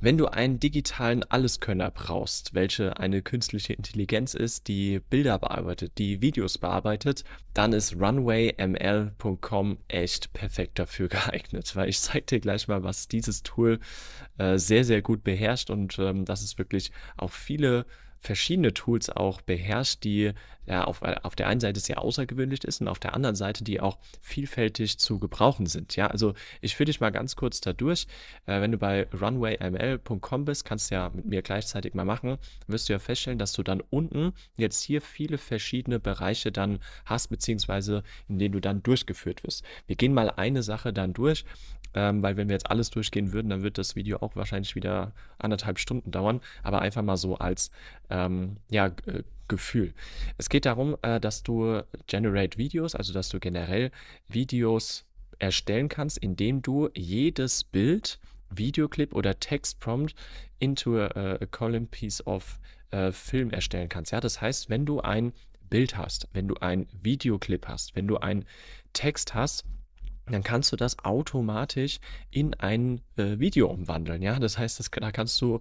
Wenn du einen digitalen Alleskönner brauchst, welche eine künstliche Intelligenz ist, die Bilder bearbeitet, die Videos bearbeitet, dann ist runwayml.com echt perfekt dafür geeignet, weil ich zeige dir gleich mal, was dieses Tool sehr, sehr gut beherrscht und dass es wirklich auch viele verschiedene Tools auch beherrscht, die ja auf der einen Seite sehr außergewöhnlich ist und auf der anderen Seite, die auch vielfältig zu gebrauchen sind. Ja, also ich führe dich mal ganz kurz da durch. Wenn du bei runwayml.com bist, kannst du ja mit mir gleichzeitig mal machen, wirst du ja feststellen, dass du dann unten jetzt hier viele verschiedene Bereiche dann hast, beziehungsweise in denen du dann durchgeführt wirst. Wir gehen mal eine Sache dann durch, weil wenn wir jetzt alles durchgehen würden, dann wird das Video auch wahrscheinlich wieder 1,5 Stunden dauern, aber einfach mal so als ja, Gefühl. Es geht darum, dass du Generate Videos, also dass du generell Videos erstellen kannst, indem du jedes Bild, Videoclip oder Textprompt into a column piece of Film erstellen kannst. Ja, das heißt, wenn du ein Bild hast, wenn du ein Videoclip hast, wenn du einen Text hast, dann kannst du das automatisch in ein Video umwandeln. Ja, das heißt, da kannst du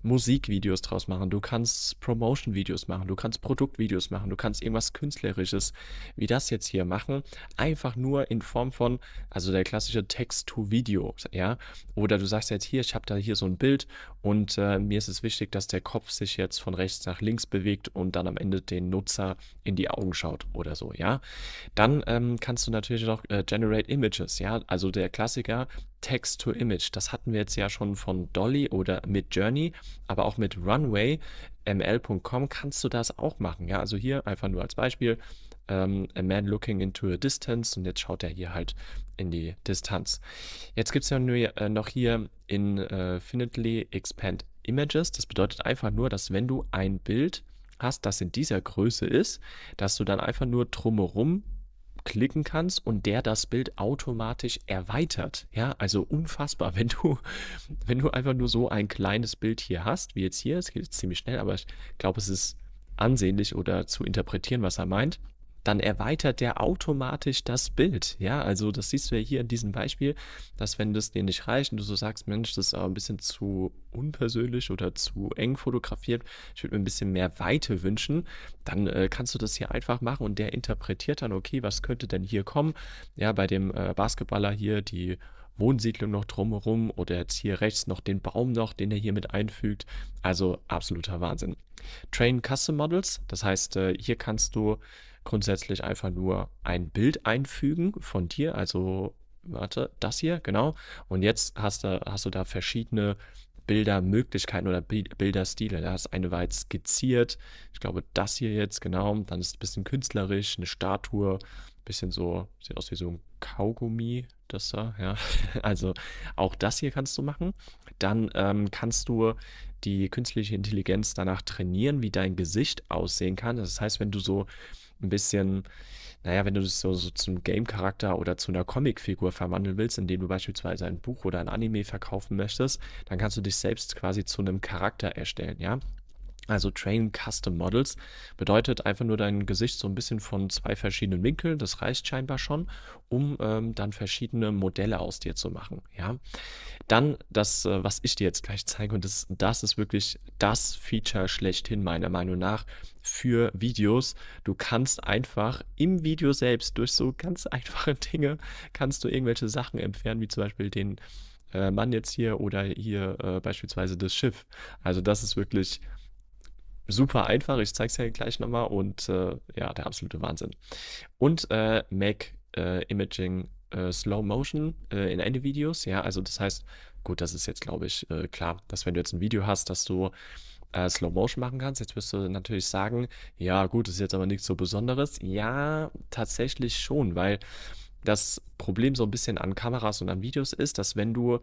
Musikvideos draus machen, du kannst Promotion-Videos machen, du kannst Produktvideos machen, du kannst irgendwas Künstlerisches wie das jetzt hier machen, einfach nur in Form von, also der klassische Text-to-Video, ja, oder du sagst jetzt hier, ich habe da hier so ein Bild und mir ist es wichtig, dass der Kopf sich jetzt von rechts nach links bewegt und dann am Ende den Nutzer in die Augen schaut oder so, ja. Dann kannst du natürlich noch Generate Images, ja, also der Klassiker Text to Image. Das hatten wir jetzt ja schon von Dolly oder mit Journey, aber auch mit runwayml.com kannst du das auch machen. Ja, also hier einfach nur als Beispiel a man looking into a distance und jetzt schaut er hier halt in die Distanz. Jetzt gibt es ja nur noch hier Infinitely Expand Images. Das bedeutet einfach nur, dass wenn du ein Bild hast, das in dieser Größe ist, dass du dann einfach nur drumherum klicken kannst und der das Bild automatisch erweitert. Ja, also unfassbar, wenn du einfach nur so ein kleines Bild hier hast, wie jetzt hier, es geht jetzt ziemlich schnell, aber ich glaube, es ist ansehnlich oder zu interpretieren, was er meint, dann erweitert der automatisch das Bild. Ja, also das siehst du ja hier in diesem Beispiel, dass wenn das dir nicht reicht und du so sagst, Mensch, das ist aber ein bisschen zu unpersönlich oder zu eng fotografiert, ich würde mir ein bisschen mehr Weite wünschen, dann kannst du das hier einfach machen und der interpretiert dann, okay, was könnte denn hier kommen? Ja, bei dem Basketballer hier die Wohnsiedlung noch drumherum oder jetzt hier rechts noch den Baum noch, den er hier mit einfügt. Also absoluter Wahnsinn. Train Custom Models, das heißt, hier kannst du grundsätzlich einfach nur ein Bild einfügen von dir, also warte, das hier, genau. Und jetzt hast du da verschiedene Bildermöglichkeiten oder Bilderstile. Das eine war jetzt skizziert, ich glaube, das hier jetzt, genau. Dann ist es ein bisschen künstlerisch, eine Statue, bisschen so, sieht aus wie so ein Kaugummi, das da, ja. Also auch das hier kannst du machen. Dann kannst du die künstliche Intelligenz danach trainieren, wie dein Gesicht aussehen kann. Das heißt, wenn du so ein bisschen, naja, wenn du das so zum Game-Charakter oder zu einer Comicfigur verwandeln willst, indem du beispielsweise ein Buch oder ein Anime verkaufen möchtest, dann kannst du dich selbst quasi zu einem Charakter erstellen, ja. Also Train Custom Models bedeutet einfach nur dein Gesicht so ein bisschen von zwei verschiedenen Winkeln. Das reicht scheinbar schon, um dann verschiedene Modelle aus dir zu machen. Ja, dann das, was ich dir jetzt gleich zeige, und das ist wirklich das Feature schlechthin meiner Meinung nach für Videos. Du kannst einfach im Video selbst durch so ganz einfache Dinge kannst du irgendwelche Sachen entfernen, wie zum Beispiel den Mann jetzt hier oder hier beispielsweise das Schiff. Also das ist wirklich super einfach. Ich zeige es dir gleich nochmal und ja, der absolute Wahnsinn. Und Make Imaging Slow Motion in any Videos. Ja, also das heißt, gut, das ist jetzt, glaube ich, klar, dass wenn du jetzt ein Video hast, dass du Slow Motion machen kannst. Jetzt wirst du natürlich sagen, ja, gut, das ist jetzt aber nichts so Besonderes. Ja, tatsächlich schon, weil das Problem so ein bisschen an Kameras und an Videos ist, dass wenn du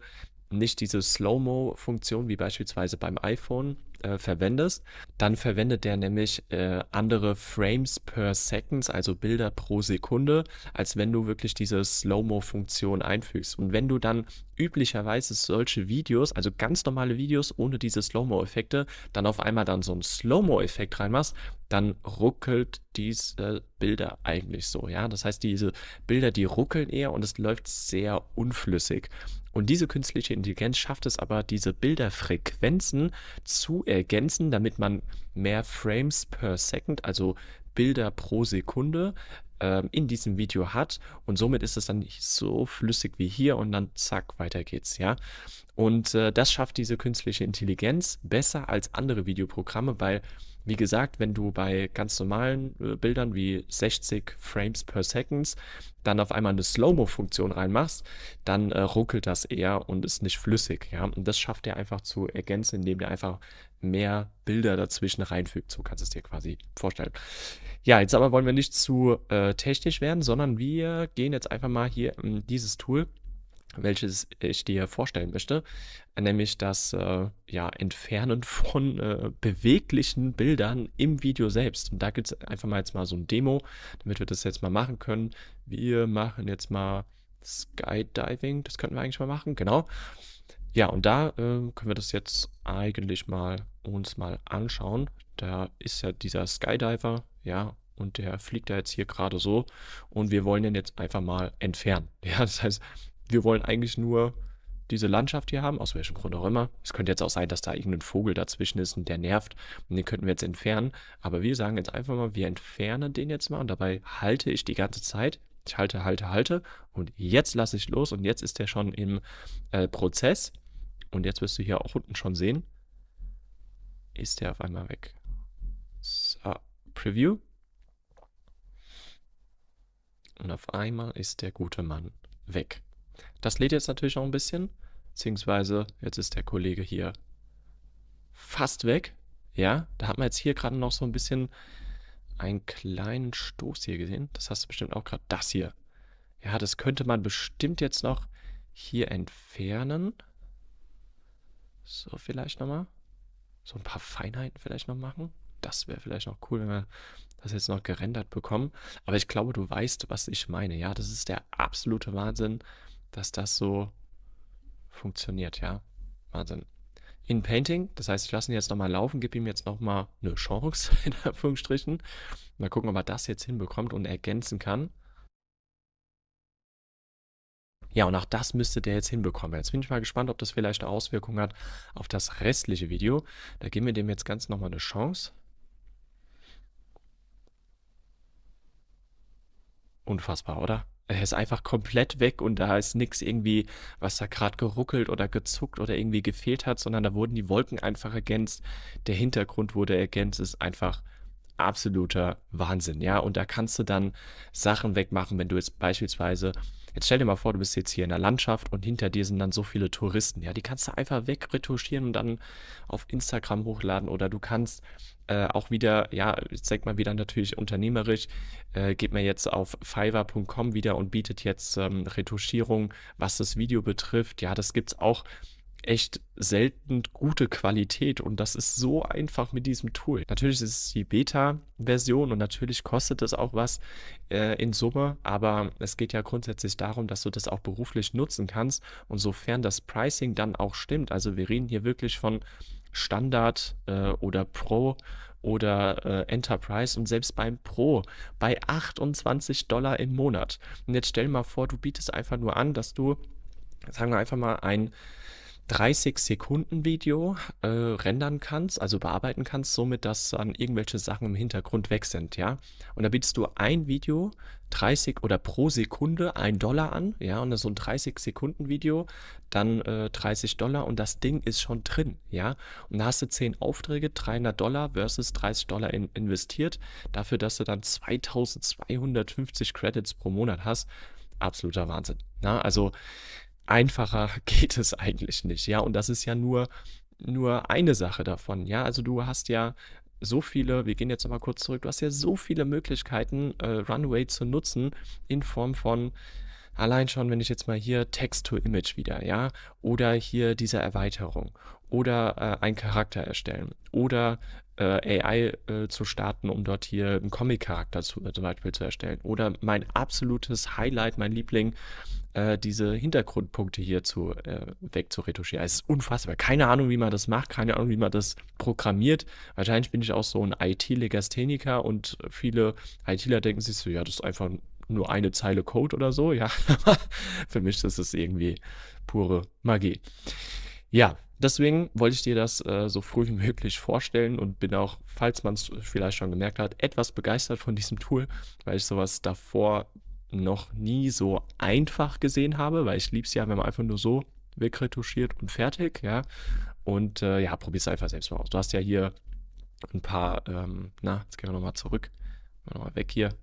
nicht diese Slow-Mo-Funktion wie beispielsweise beim iPhone verwendest, dann verwendet der nämlich andere Frames per Second, also Bilder pro Sekunde, als wenn du wirklich diese Slow-Mo-Funktion einfügst. Und wenn du dann üblicherweise solche Videos, also ganz normale Videos ohne diese Slow-Mo-Effekte, dann auf einmal dann so 'n Slow-Mo-Effekt reinmachst, dann ruckelt diese Bilder eigentlich so, ja? Das heißt, diese Bilder, die ruckeln eher und es läuft sehr unflüssig. Und diese künstliche Intelligenz schafft es aber, diese Bilderfrequenzen zu ergänzen, damit man mehr Frames per Second, also Bilder pro Sekunde, in diesem Video hat und somit ist es dann nicht so flüssig wie hier und dann zack, weiter geht's, ja? Und, das schafft diese künstliche Intelligenz besser als andere Videoprogramme, weil, wie gesagt, wenn du bei ganz normalen, Bildern wie 60 Frames per Seconds dann auf einmal eine Slow-Mo-Funktion reinmachst, dann, ruckelt das eher und ist nicht flüssig, ja? Und das schafft er einfach zu ergänzen, indem der einfach mehr Bilder dazwischen reinfügt. So kannst du es dir quasi vorstellen. Ja, jetzt aber wollen wir nicht zu, technisch werden, sondern wir gehen jetzt einfach mal hier in dieses Tool, welches ich dir vorstellen möchte, nämlich das, ja, Entfernen von, beweglichen Bildern im Video selbst. Und da gibt's einfach mal jetzt mal so 'n Demo, damit wir das jetzt mal machen können. Wir machen jetzt mal Skydiving, das könnten wir eigentlich mal machen, genau. Ja, und da, können wir das jetzt eigentlich mal uns mal anschauen. Da ist ja dieser Skydiver, ja, und der fliegt da jetzt hier gerade so und wir wollen den jetzt einfach mal entfernen. Ja, das heißt, wir wollen eigentlich nur diese Landschaft hier haben, aus welchem Grund auch immer. Es könnte jetzt auch sein, dass da irgendein Vogel dazwischen ist und der nervt und den könnten wir jetzt entfernen. Aber wir sagen jetzt einfach mal, wir entfernen den jetzt mal und dabei halte ich die ganze Zeit. Ich halte, halte, halte und jetzt lasse ich los und jetzt ist der schon im, Prozess. Und jetzt wirst du hier auch unten schon sehen, ist der auf einmal weg. So, Preview. Und auf einmal ist der gute Mann weg. Das lädt jetzt natürlich noch ein bisschen, beziehungsweise jetzt ist der Kollege hier fast weg. Ja, da hat man jetzt hier gerade noch so ein bisschen einen kleinen Stoß hier gesehen. Das hast du bestimmt auch gerade. Das hier. Ja, das könnte man bestimmt jetzt noch hier entfernen. So, vielleicht nochmal. So ein paar Feinheiten vielleicht noch machen. Das wäre vielleicht noch cool, wenn wir das jetzt noch gerendert bekommen. Aber ich glaube, du weißt, was ich meine. Ja, das ist der absolute Wahnsinn, dass das so funktioniert. Ja, Wahnsinn. In Painting, das heißt, ich lasse ihn jetzt nochmal laufen, gebe ihm jetzt nochmal eine Chance, in Anführungsstrichen. Mal gucken, ob er das jetzt hinbekommt und ergänzen kann. Ja, und auch das müsste der jetzt hinbekommen. Jetzt bin ich mal gespannt, ob das vielleicht eine Auswirkung hat auf das restliche Video. Da geben wir dem jetzt ganz nochmal eine Chance. Unfassbar, oder? Er ist einfach komplett weg und da ist nichts irgendwie, was da gerade geruckelt oder gezuckt oder irgendwie gefehlt hat, sondern da wurden die Wolken einfach ergänzt. Der Hintergrund wurde ergänzt, ist einfach absoluter Wahnsinn, ja? Und da kannst du dann Sachen wegmachen, wenn du jetzt beispielsweise jetzt stell dir mal vor, du bist jetzt hier in der Landschaft und hinter dir sind dann so viele Touristen, ja? Die kannst du einfach wegretuschieren und dann auf Instagram hochladen oder du kannst, auch wieder ja, ich sage mal wieder natürlich unternehmerisch, geht man jetzt auf Fiverr.com wieder und bietet jetzt, Retuschierung, was das Video betrifft. Ja, das gibt's auch echt selten gute Qualität und das ist so einfach mit diesem Tool. Natürlich ist es die Beta-Version und natürlich kostet es auch was, in Summe, aber es geht ja grundsätzlich darum, dass du das auch beruflich nutzen kannst und sofern das Pricing dann auch stimmt, also wir reden hier wirklich von Standard, oder Pro oder, Enterprise und selbst beim Pro bei 28 $ im Monat. Und jetzt stell dir mal vor, du bietest einfach nur an, dass du, sagen wir einfach mal, ein 30 Sekunden Video rendern kannst, also bearbeiten kannst, somit, dass dann irgendwelche Sachen im Hintergrund weg sind, ja. Und da bietest du ein Video 30 oder pro Sekunde 1 $ an, ja, und das ist so ein 30 Sekunden Video, dann 30 $ und das Ding ist schon drin, ja. Und da hast du 10 Aufträge, 300 $ versus 30 $ investiert, dafür, dass du dann 2250 Credits pro Monat hast. Absoluter Wahnsinn. Na, also einfacher geht es eigentlich nicht, ja? Und das ist ja nur eine Sache davon, ja? Also, du hast ja so viele wir gehen jetzt noch mal kurz zurück. Du hast ja so viele Möglichkeiten, Runway zu nutzen in Form von Allein schon, wenn ich jetzt mal hier Text-to-Image wieder, ja, oder hier diese Erweiterung oder einen Charakter erstellen oder AI zu starten, um dort hier einen Comic-Charakter zum Beispiel zu erstellen. Oder mein absolutes Highlight, mein Liebling, diese Hintergrundpunkte hier wegzuretuschieren. Es ist unfassbar. Keine Ahnung, wie man das macht, keine Ahnung, wie man das programmiert. Wahrscheinlich bin ich auch so ein IT-Legastheniker und viele ITler denken sich so, ja, das ist einfach nur eine Zeile Code oder so. Ja, für mich ist es irgendwie pure Magie. Ja, deswegen wollte ich dir das so früh wie möglich vorstellen und bin auch, falls man es vielleicht schon gemerkt hat, etwas begeistert von diesem Tool, weil ich sowas davor noch nie so einfach gesehen habe, weil ich liebe es ja, wenn man einfach nur so wegretuschiert und fertig, ja. Und ja, probier es einfach selbst mal aus. Du hast ja hier ein paar, jetzt gehen wir nochmal zurück, nochmal weg hier,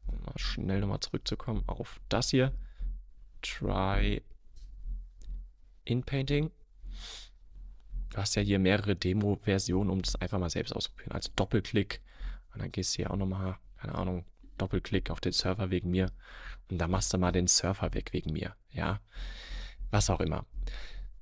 um mal schnell nochmal zurückzukommen auf das hier. Try in Painting. Du hast ja hier mehrere Demo-Versionen, um das einfach mal selbst auszuprobieren. Also Doppelklick. Und dann gehst du hier auch nochmal, keine Ahnung, Doppelklick auf den Surfer wegen mir. Und dann machst du mal den Surfer weg wegen mir. Ja, was auch immer.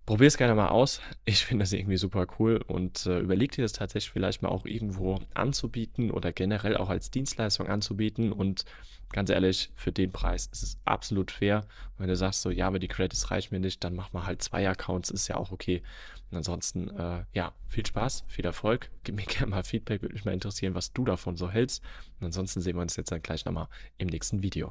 Probier es gerne mal aus. Ich finde das irgendwie super cool und überleg dir das tatsächlich vielleicht mal auch irgendwo anzubieten oder generell auch als Dienstleistung anzubieten. Und ganz ehrlich, für den Preis ist es absolut fair. Und wenn du sagst so, ja, aber die Credits reichen mir nicht, dann mach mal halt 2 Accounts, ist ja auch okay. Und ansonsten, ja, viel Spaß, viel Erfolg. Gib mir gerne mal Feedback, würde mich mal interessieren, was du davon so hältst. Und ansonsten sehen wir uns jetzt dann gleich nochmal im nächsten Video.